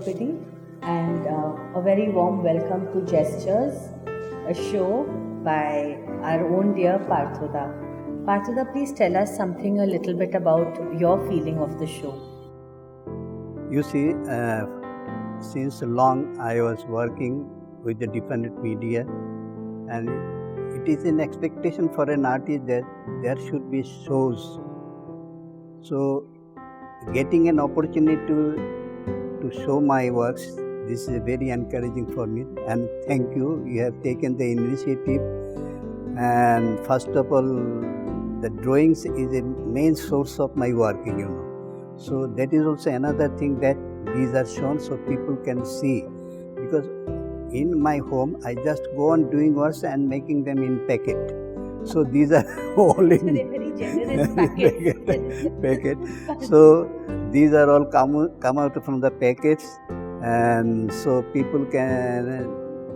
everybody, and a very warm welcome to Gestures, a show by our own dear Parthuda. Parthuda, please tell us something a little bit about your feeling of the show. You see, since long I was working with the different media, and it is an expectation for an artist that there should be shows. So, getting an opportunity to show my works, this is very encouraging for me, and thank you. You have taken the initiative, and first of all, the drawings is a main source of my working. So that is also another thing that these are shown so people can see, because in my home I just go on doing works and making them in packet. So these are all in very generous packet. So these are all come out from the packets, and so people can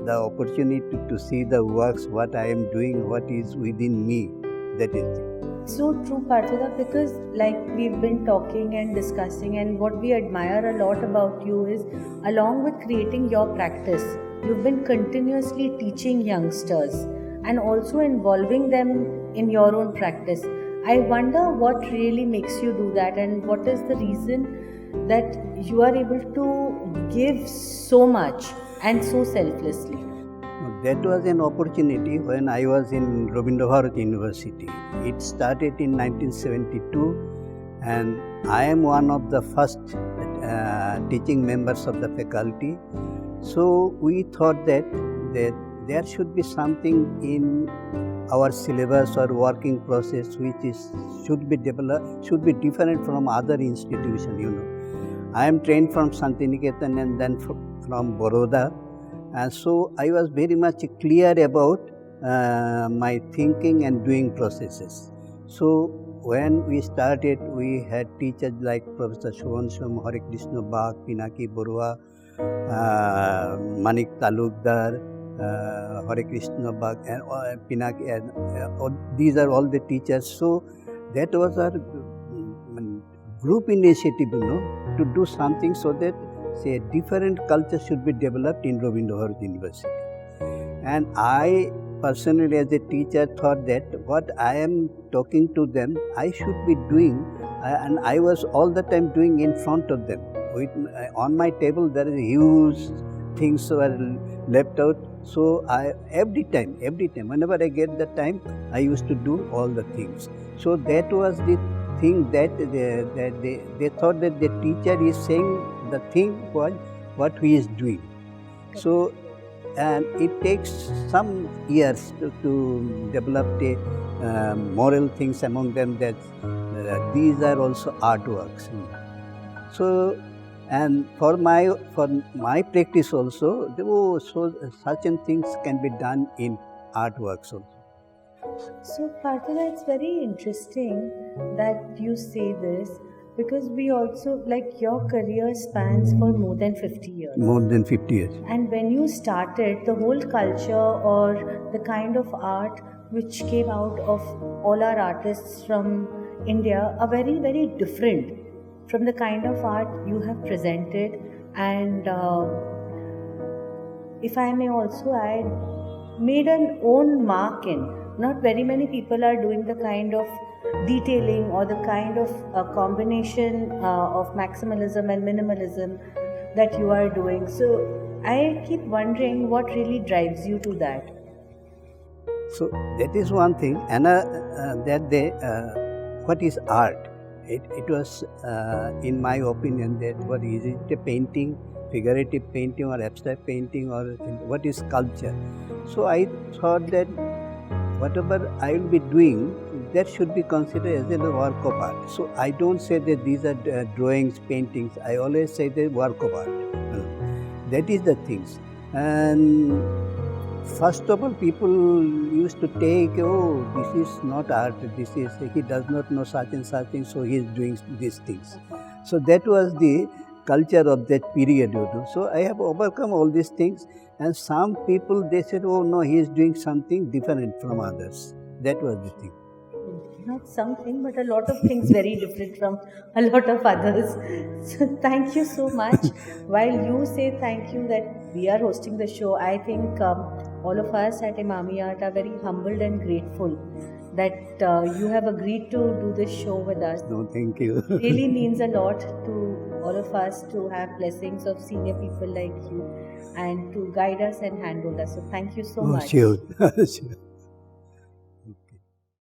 the opportunity to see the works, what I am doing, what is within me. That is it. So true, Parthuda, because like we've been talking and discussing, and what we admire a lot about you is, along with creating your practice, you've been continuously teaching youngsters and also involving them in your own practice. I wonder what really makes you do that, and what is the reason that you are able to give so much and so selflessly. That was an opportunity when I was in Rabindra Bharat University. It started in 1972, and I am one of the first teaching members of the faculty. So we thought that there should be something in our syllabus or working process which should be developed, should be different from other institutions. I am trained from Santiniketan and then from Baroda. And so I was very much clear about my thinking and doing processes. So when we started, we had teachers like Professor Shovansham, Hare Krishna Bag, Pinaki Borua, Manik Talukdar, Hare Krishna Bag, and Pinaki, and these are all the teachers. So that was our group initiative, to do something so that a different culture should be developed in Rabindra Bharat University. And I personally, as a teacher, thought that what I am talking to them, I should be doing, and I was all the time doing in front of them. On my table, there is huge things were left out. So every time, whenever I get the time, I used to do all the things. So that was the thing that they thought that the teacher is saying the thing what he is doing. So, and it takes some years to develop the moral things among them, that these are also artworks. So, and for my practice also, such things can be done in artworks also. So, Parthuda, it's very interesting that you say this, because we also, like, your career spans for more than 50 years. More than 50 years. And when you started, the whole culture or the kind of art which came out of all our artists from India are very, very different from the kind of art you have presented. And if I may also add, made an own mark in. Not very many people are doing the kind of detailing or the kind of combination of maximalism and minimalism that you are doing. So I keep wondering what really drives you to that. So that is one thing. And what is art? It was, in my opinion, that what is it, a painting, figurative painting or abstract painting, or what is sculpture? So I thought that whatever I will be doing, that should be considered as a work of art. So I don't say that these are drawings, paintings. I always say the work of art. That is the things. And first of all, people used to take, this is not art. He does not know such and such things, so he is doing these things. So that was the culture of that period. So I have overcome all these things. And some people, they said, oh no, he is doing something different from others. That was the thing. not something, but a lot of things very different from a lot of others. So thank you so much. While you say thank you that we are hosting the show, I think all of us at Imamiyat are very humbled and grateful that you have agreed to do this show with us. No, thank you. Really means a lot to all of us to have blessings of senior people like you and to guide us and handle us. So thank you so Oh, much. sure. Sure.